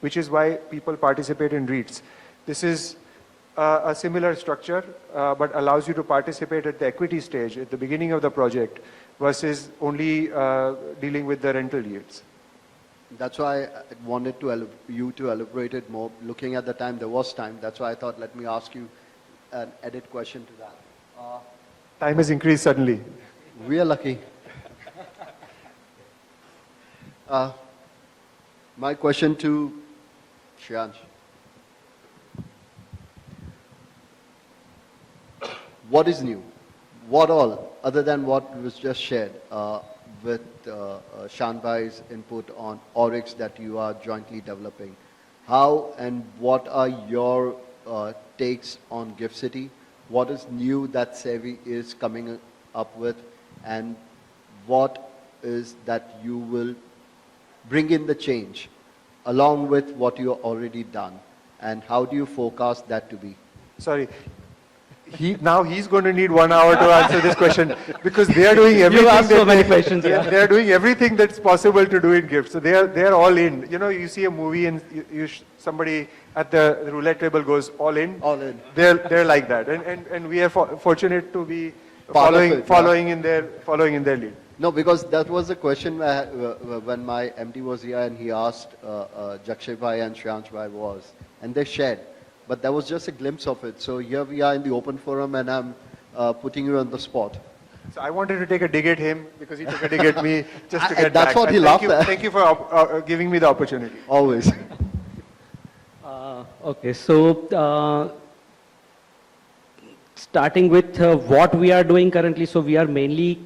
which is why people participate in REITs. This is a similar structure, but allows you to participate at the equity stage, at the beginning of the project, versus only dealing with the rental yields. That's why I wanted you to elaborate it more. Looking at the time, there was time. That's why I thought, let me ask you an edit question to that. Time has increased suddenly. We are lucky. My question to Shreyans. What is new? What all, other than what was just shared with Shaan Bhai's input on Oryx that you are jointly developing? How and what are your takes on Gift City? What is new that Zaveri is coming up with? And what is that you will bring in the change along with what you have already done? And how do you forecast that to be? Sorry. Now he's going to need 1 hour to answer this question because they are doing everything. You asked so many questions. They are doing everything that's possible to do in gifts. So they are all in. You know, you see a movie and somebody at the roulette table goes all in. All in. They're like that, and we are fortunate to be Part of it, following in their lead. No, because that was the question when my MD was here and he asked Jakshay Bhai and Shreyans Bhai was, and they shared. But that was just a glimpse of it. So here we are in the open forum and I'm putting you on the spot. So I wanted to take a dig at him because he took a dig at me just to get That's back. what And he laughed at. Thank you for giving me the opportunity. Always. Okay, so starting with what we are doing currently, so we are mainly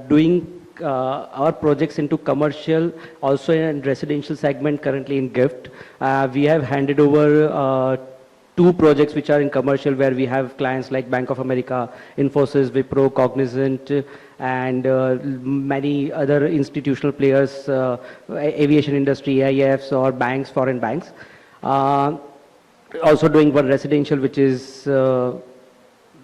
doing our projects into commercial, also in residential segment currently in gift. We have handed over 2 projects which are in commercial where we have clients like Bank of America, Infosys, Wipro, Cognizant, and many other institutional players, aviation industry, AIFs or banks, foreign banks. Also doing one residential which is,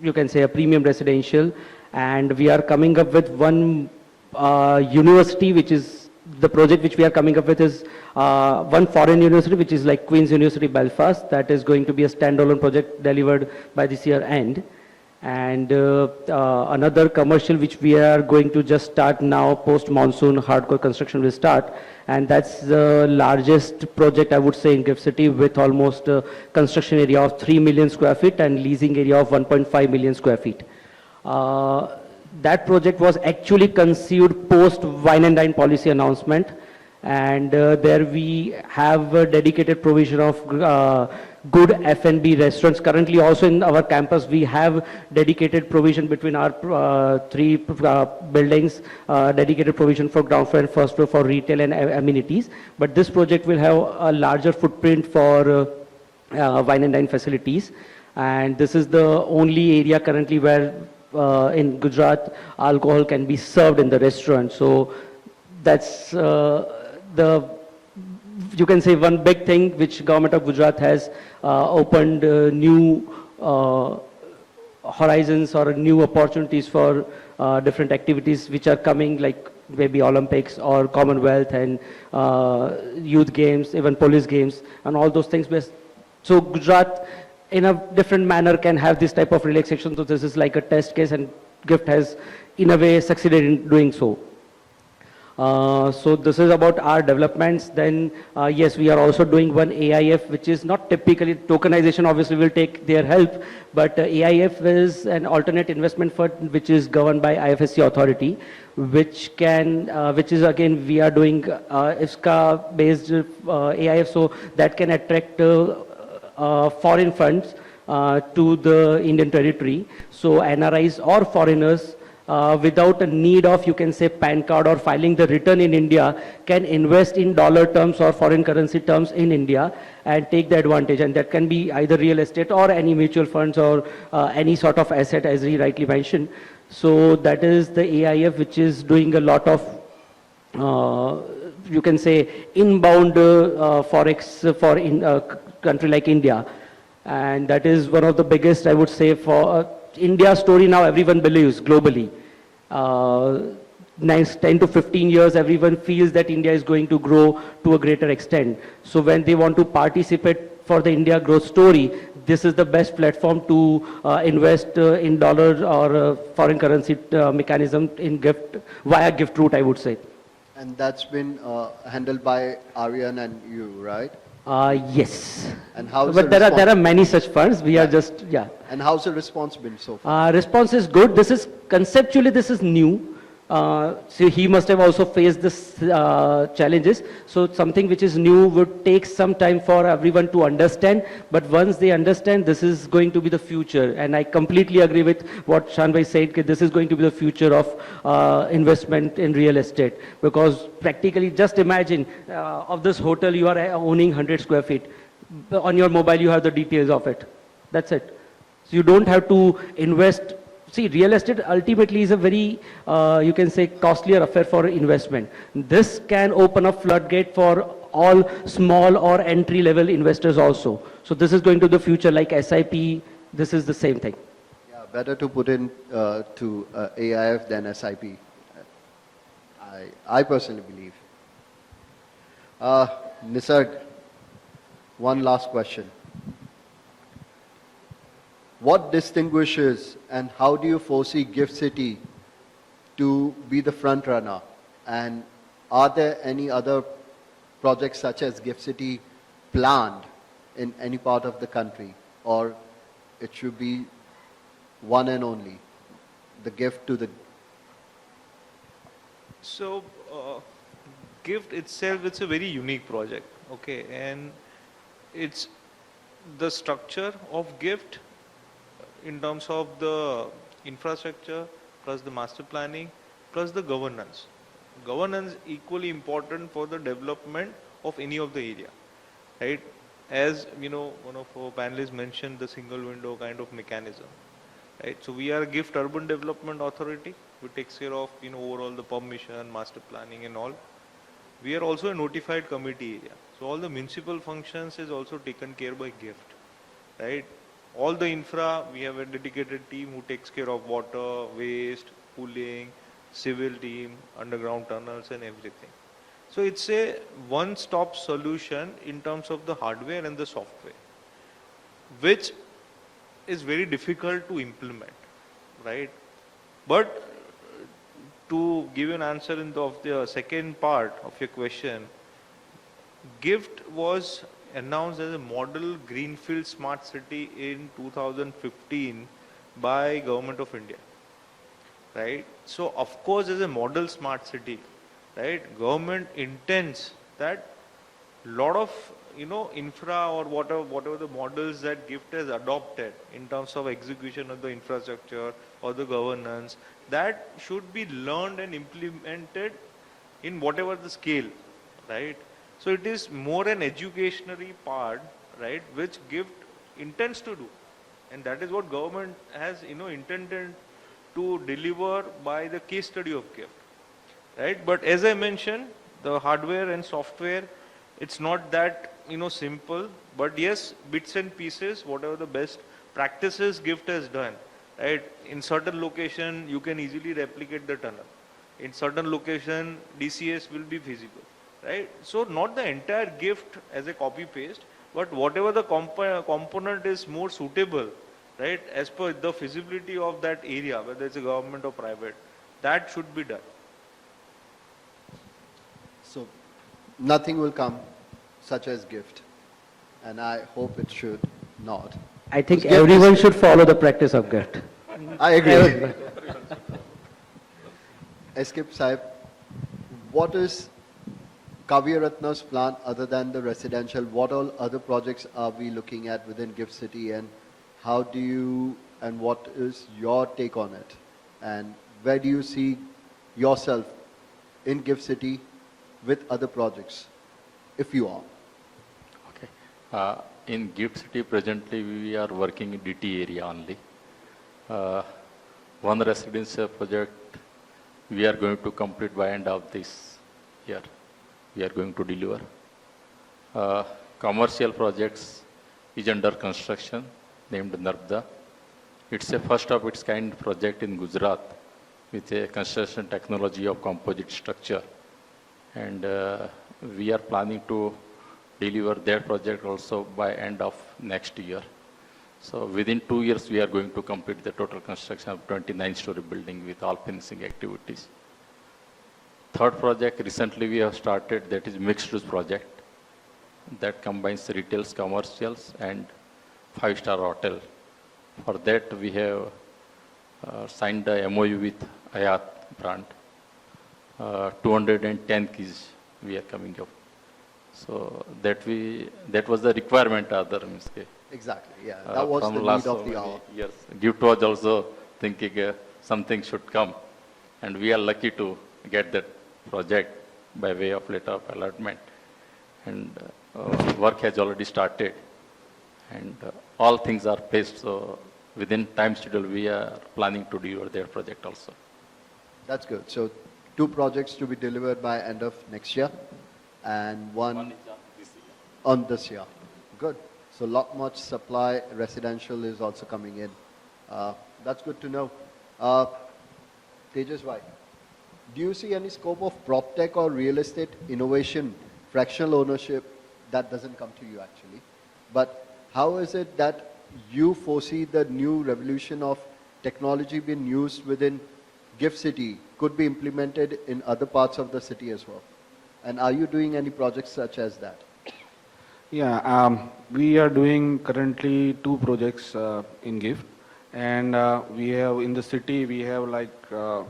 you can say a premium residential, and we are coming up with one university, which is the project which we are coming up with is one foreign university, which is like Queen's University Belfast. That is going to be a standalone project delivered by this year end. And another commercial which we are going to just start now, post monsoon, hardcore construction will start. And that's the largest project I would say in Gift City, with almost construction area of 3 million square feet and leasing area of 1.5 million square feet. That project was actually conceived post wine and dine policy announcement, and there we have a dedicated provision of good F&B restaurants. Currently also in our campus we have dedicated provision between our 3 buildings, dedicated provision for ground floor and first floor for retail and amenities. But this project will have a larger footprint for wine and dine facilities, and this is the only area currently where in Gujarat, alcohol can be served in the restaurant. So that's you can say one big thing which government of Gujarat has opened new horizons or new opportunities for different activities which are coming, like maybe Olympics or Commonwealth and youth games, even police games and all those things. So Gujarat in a different manner can have this type of relaxation. So this is like a test case, and GIFT has in a way succeeded in doing so. So this is about our developments. Then yes, we are also doing one AIF, which is not typically tokenization. Obviously, will take their help, but AIF is an alternate investment fund which is governed by IFSC authority, which is again we are doing IFSCA based AIF, so that can attract foreign funds to the Indian territory. So NRIs or foreigners without a need of, you can say, PAN card or filing the return in India, can invest in dollar terms or foreign currency terms in India and take the advantage. And that can be either real estate or any mutual funds or any sort of asset, as he rightly mentioned. So that is the AIF, which is doing a lot of, you can say, inbound forex for a country like India. And that is one of the biggest, I would say, for India story now everyone believes globally. Next 10 to 15 years, everyone feels that India is going to grow to a greater extent. So when they want to participate for the India growth story, this is the best platform to invest in dollars or foreign currency mechanism in gift, via gift route, I would say. And that's been handled by Aryan and you, right? Yes. And how's But the there are many such funds. We are just, yeah. And how's the response been so far? Response is good. This is conceptually, this is new. So he must have also faced this challenges. So something which is new would take some time for everyone to understand. But once they understand, this is going to be the future. And I completely agree with what Shaan bhai said, that this is going to be the future of investment in real estate. Because practically, just imagine of this hotel, you are owning 100 square feet. On your mobile, you have the details of it. That's it. So you don't have to invest. See, real estate ultimately is a very, you can say, costlier affair for investment. This can open up floodgate for all small or entry-level investors also. So this is going to the future, like SIP, this is the same thing. Yeah, better to put in to AIF than SIP. I personally believe. Nisarg, one last question. What distinguishes and how do you foresee Gift City to be the front runner? And are there any other projects such as Gift City planned in any part of the country? Or it should be one and only, the gift to the... So, gift itself, it's a very unique project, okay, and it's the structure of gift in terms of the infrastructure, plus the master planning, plus the governance. Governance equally important for the development of any of the area, right? As you know, one of our panelists mentioned the single window kind of mechanism, right? So we are a gift urban development authority, who takes care of, overall the permission, master planning and all. We are also a notified committee area. So all the municipal functions is also taken care by gift, right? All the infra, we have a dedicated team who takes care of water, waste, cooling, civil team, underground tunnels and everything. So it's a one-stop solution in terms of the hardware and the software, which is very difficult to implement, right? But to give you an answer of the second part of your question, GIFT was announced as a model greenfield smart city in 2015 by Government of India, right? So of course, as a model smart city, right, government intends that lot of infra or whatever the models that GIFT has adopted in terms of execution of the infrastructure or the governance, that should be learned and implemented in whatever the scale, right? So it is more an educationary part, right, which GIFT intends to do. And that is what government has, intended to deliver by the case study of GIFT, right? But as I mentioned, the hardware and software, it's not that, simple, but yes, bits and pieces, whatever the best practices GIFT has done, right? In certain location, you can easily replicate the tunnel. In certain location, DCS will be feasible. Right? So not the entire gift as a copy paste, but whatever the component is more suitable, right, as per the feasibility of that area, whether it's a government or private, that should be done. nothing will come such as gift. And I hope it should not. I think Gift is- everyone should follow the practice of gift. I agree. Escape Sahib, what is Kavyaratna's plan other than the residential? What all other projects are we looking at within Gift City, and how do you, and what is your take on it? And where do you see yourself in Gift City with other projects, if you are? Okay. In Gift City presently we are working in DT area only. One residential project we are going to complete by end of this year. We are going to deliver. Commercial projects is under construction named Narmada. It's a first of its kind project in Gujarat with a construction technology of composite structure. And we are planning to deliver that project also by end of next year. So within 2 years, we are going to complete the total construction of 29-story building with all finishing activities. Third project recently we have started, that is mixed use project that combines retails, commercials and 5-star hotel. For that we have signed a MOU with Hyatt brand. 210 keys we are coming up. So that was the requirement other means. Exactly, yeah. That was the From need last of so the many hour. years. Gift was also thinking something should come, and we are lucky to get that project by way of letter of allotment. And work has already started, and all things are placed. So within time schedule, we are planning to deliver their project also. That's good. So 2 projects to be delivered by end of next year, and one on this year. Good. So lot much supply residential is also coming in. That's good to know. Tejas bhai, do you see any scope of prop tech or real estate innovation, fractional ownership? That doesn't come to you actually. But how is it that you foresee the new revolution of technology being used within Gift City could be implemented in other parts of the city as well? And are you doing any projects such as that? Yeah, we are doing currently 2 projects in GIFT, and we have in the city we have like 12,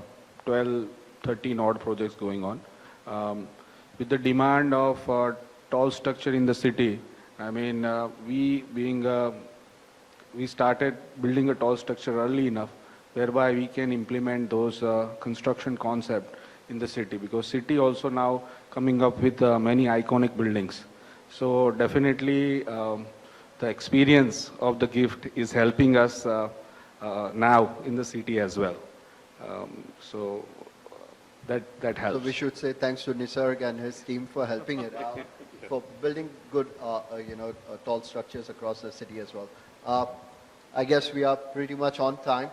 13 odd projects going on. With the demand of tall structure in the city, I mean we started building a tall structure early enough, whereby we can implement those construction concept in the city, because city also now coming up with many iconic buildings. So definitely the experience of the GIFT is helping us now in the city as well. So that helps. So we should say thanks to Nisarg and his team for helping it out, for building good, tall structures across the city as well. I guess we are pretty much on time,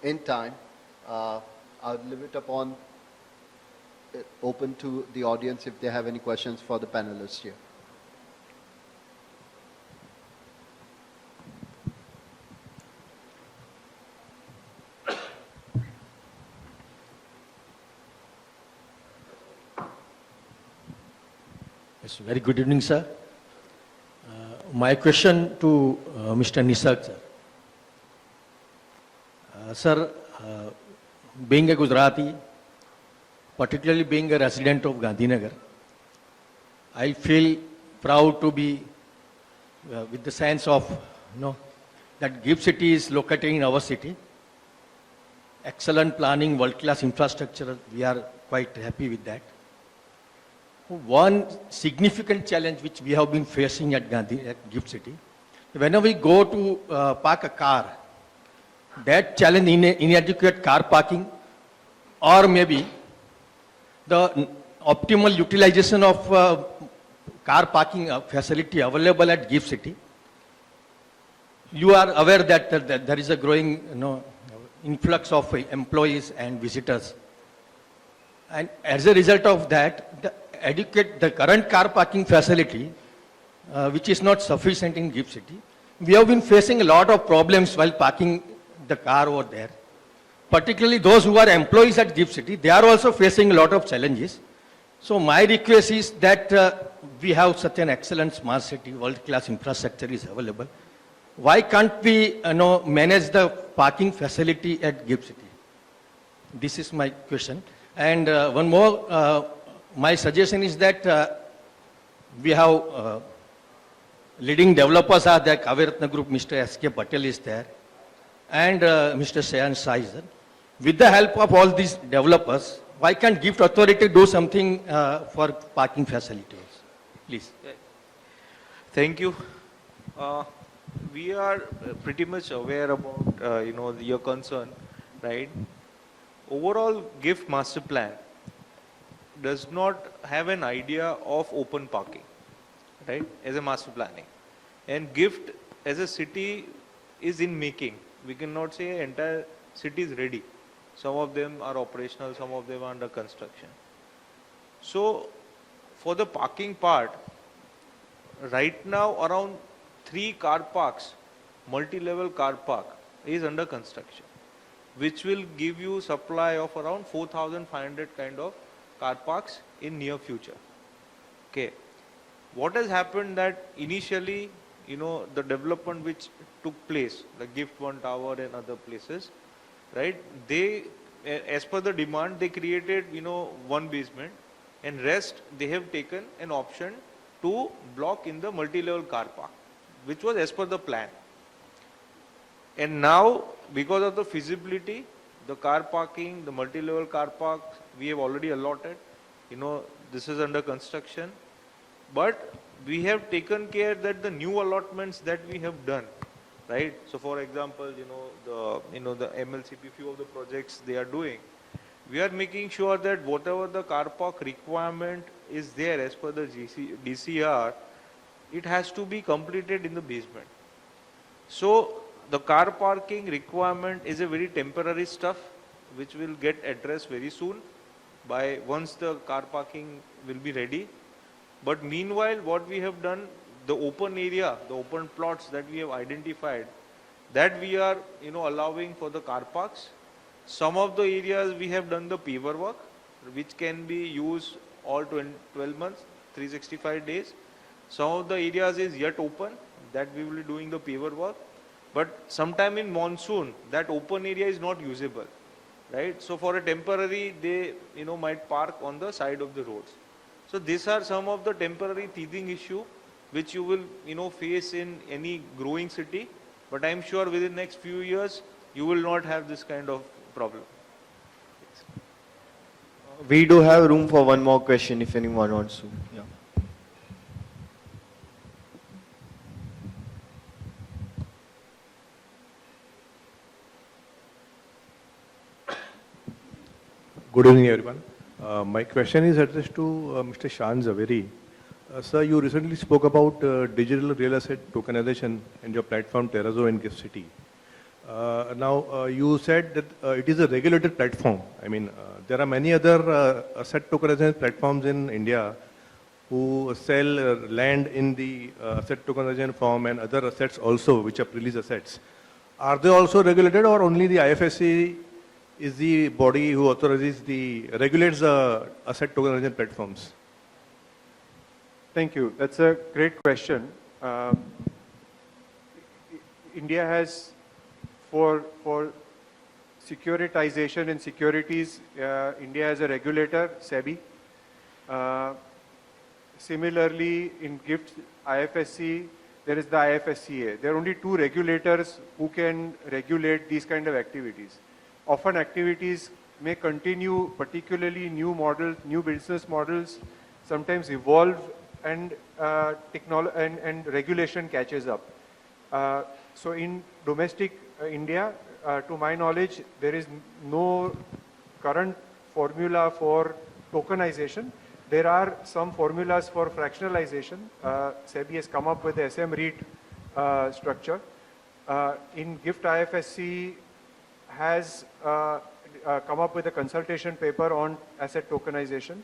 in time. I'll leave it upon open to the audience if they have any questions for the panelists here. Yes, very good evening, sir. My question to Mr. Nisarg, sir. Sir, being a Gujarati, particularly being a resident of Gandhinagar, I feel proud to be with the sense of, that Gift City is located in our city. Excellent planning, world-class infrastructure, we are quite happy with that. One significant challenge which we have been facing at Gift City, whenever we go to park a car, that challenge inadequate car parking, or maybe the optimal utilization of car parking facility available at Gift City. You are aware that there is a growing influx of employees and visitors. And as a result of that, the current car parking facility, which is not sufficient in Gift City, we have been facing a lot of problems while parking the car over there. Particularly those who are employees at Gift City, they are also facing a lot of challenges. So my request is that we have such an excellent smart city, world-class infrastructure is available. Why can't we manage the parking facility at Gift City? This is my question. And one more, my suggestion is that we have leading developers are there, Kavyaratna Group, Mr. S.K. Patel is there, and Mr. Shah is there. With the help of all these developers, why can't Gift Authority do something for parking facilities? Please. Thank you. We are pretty much aware about your concern, right? Overall, GIFT master plan does not have an idea of open parking, right, as a master planning. And GIFT as a city is in making. We cannot say entire city is ready. Some of them are operational, some of them are under construction. So for the parking part, right now around 3 car parks, multi-level car park is under construction, which will give you supply of around 4,500 kind of car parks in near future. Okay. What has happened that initially, the development which took place, the Gift One Tower and other places, right? They, as per the demand, they created, one basement, and rest they have taken an option to block in the multi-level car park, which was as per the plan. And now, because of the feasibility, the car parking, the multi-level car park, we have already allotted. This is under construction. But we have taken care that the new allotments that we have done, right? So for example, the MLCP, few of the projects they are doing, we are making sure that whatever the car park requirement is there as per the DCR, it has to be completed in the basement. So the car parking requirement is a very temporary stuff which will get addressed very soon by once the car parking will be ready. But meanwhile, what we have done, the open area, the open plots that we have identified, that we are allowing for the car parks. Some of the areas we have done the paver work, which can be used all 12 months, 365 days. Some of the areas is yet open, that we will be doing the paver work. But sometime in monsoon, that open area is not usable, right? So for a temporary, they might park on the side of the roads. So these are some of the temporary teething issue which you will face in any growing city. But I'm sure within next few years, you will not have this kind of problem. We do have room for one more question if anyone wants to. Yeah. Good evening, everyone. My question is addressed to Mr. Shaan Zaveri. Sir, you recently spoke about digital real estate tokenization and your platform Terrazzo in Gift City. Now, you said that it is a regulated platform. I mean, there are many other asset tokenization platforms in India who sell land in the asset tokenization form and other assets also, which are pre-lease assets. Are they also regulated, or only the IFSC is the body who regulates the asset tokenization platforms? Thank you. That's a great question. India has, for securitization and securities, India has a regulator, SEBI. Similarly, in GIFT IFSC, there is the IFSCA. There are only 2 regulators who can regulate these kind of activities. Often activities may continue, particularly new models, new business models, sometimes evolve, and and regulation catches up. So in domestic India, to my knowledge, there is no current formula for tokenization. There are some formulas for fractionalization. SEBI has come up with the SM REIT structure. In GIFT IFSC has come up with a consultation paper on asset tokenization.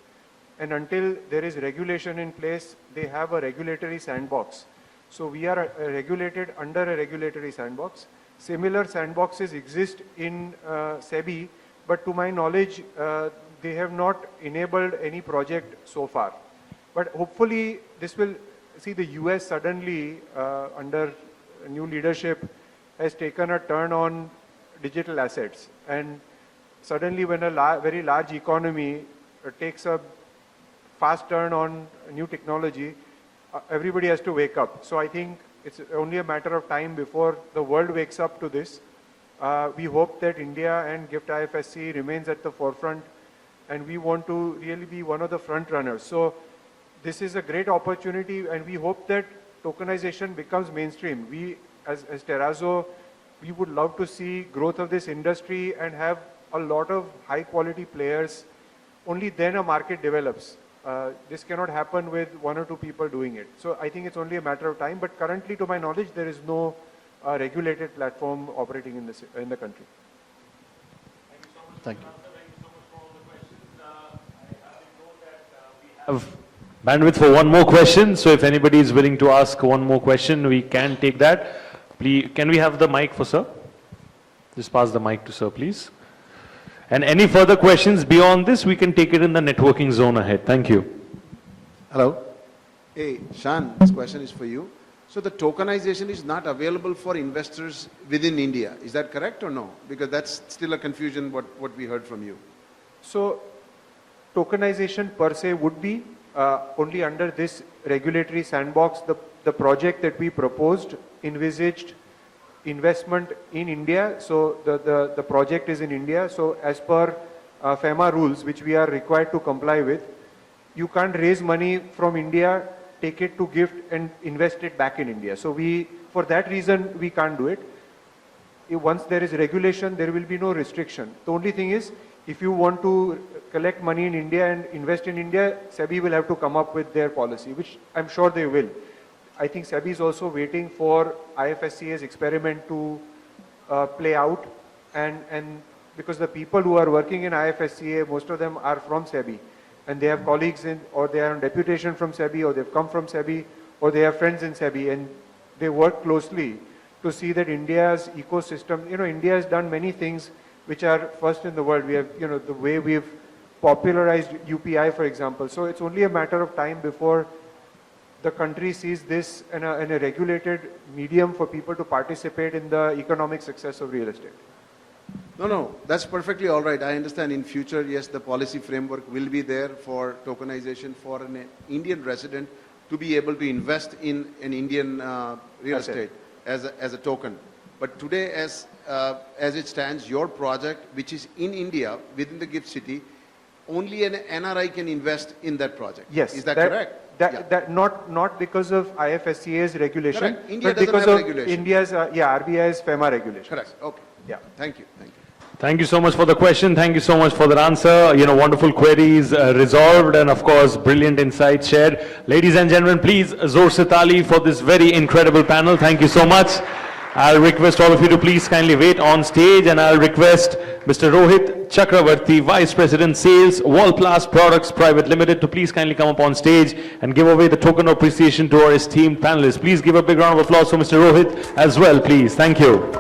And until there is regulation in place, they have a regulatory sandbox. So we are regulated under a regulatory sandbox. Similar sandboxes exist in SEBI, but to my knowledge, they have not enabled any project so far. But hopefully this will, see the US suddenly under new leadership has taken a turn on digital assets. And suddenly when a very large economy takes a fast turn on new technology, everybody has to wake up. So I think it's only a matter of time before the world wakes up to this. We hope that India and GIFT IFSC remains at the forefront, and we want to really be one of the front runners. So this is a great opportunity, and we hope that tokenization becomes mainstream. We, as Terrazzo, we would love to see growth of this industry and have a lot of high quality players. Only then a market develops. This cannot happen with one or two people doing it. So I think it's only a matter of time, but currently to my knowledge there is no regulated platform operating in the country. Thank you. Have bandwidth for one more question, so if anybody is willing to ask one more question, we can take that. Please, can we have the mic for sir? Just pass the mic to sir, please. And any further questions beyond this, we can take it in the networking zone ahead. Thank you. Hello. Hey, Shaan, this question is for you. So the tokenization is not available for investors within India. Is that correct or no? Because that's still a confusion what we heard from you. So tokenization per se would be only under this regulatory sandbox. The project that we proposed envisaged investment in India. So the project is in India. So as per FEMA rules, which we are required to comply with, you can't raise money from India, take it to GIFT and invest it back in India. So for that reason, we can't do it. Once there is regulation, there will be no restriction. The only thing is, if you want to collect money in India and invest in India, SEBI will have to come up with their policy, which I'm sure they will. I think SEBI is also waiting for IFSCA's experiment to play out, and because the people who are working in IFSCA, most of them are from SEBI, and they have colleagues or they are on deputation from SEBI, or they've come from SEBI, or they have friends in SEBI, and they work closely to see that India's ecosystem, India has done many things which are first in the world. We have, the way we've popularized UPI, for example. So it's only a matter of time before the country sees this in a regulated medium for people to participate in the economic success of real estate. No, that's perfectly all right. I understand in future, yes, the policy framework will be there for tokenization for an Indian resident to be able to invest in an Indian real estate as a token. But today, as it stands, your project, which is in India, within the GIFT City, only an NRI can invest in that project. Yes. Is that correct? That not because of IFSCA's regulation, correct. India but doesn't because have of regulation. India's, RBI's FEMA regulation. Correct. Okay. Yeah. Thank you. Thank you so much for the question. Thank you so much for the answer. Wonderful queries resolved, and of course, brilliant insights shared. Ladies and gentlemen, please, Zor se taali for this very incredible panel. Thank you so much. I'll request all of you to please kindly wait on stage, and I'll request Mr. Rohit Chakravarti, Vice President Sales, Wallplast Products Private Limited, to please kindly come up on stage and give away the token of appreciation to our esteemed panelists. Please give a big round of applause for Mr. Rohit as well, please. Thank you.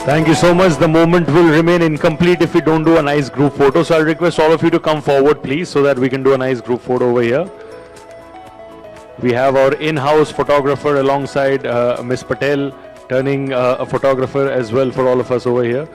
Thank you so much. The moment will remain incomplete if we don't do a nice group photo. So I'll request all of you to come forward, please, so that we can do a nice group photo over here. We have our in-house photographer alongside Ms. Patel, turning a photographer as well for all of us over here.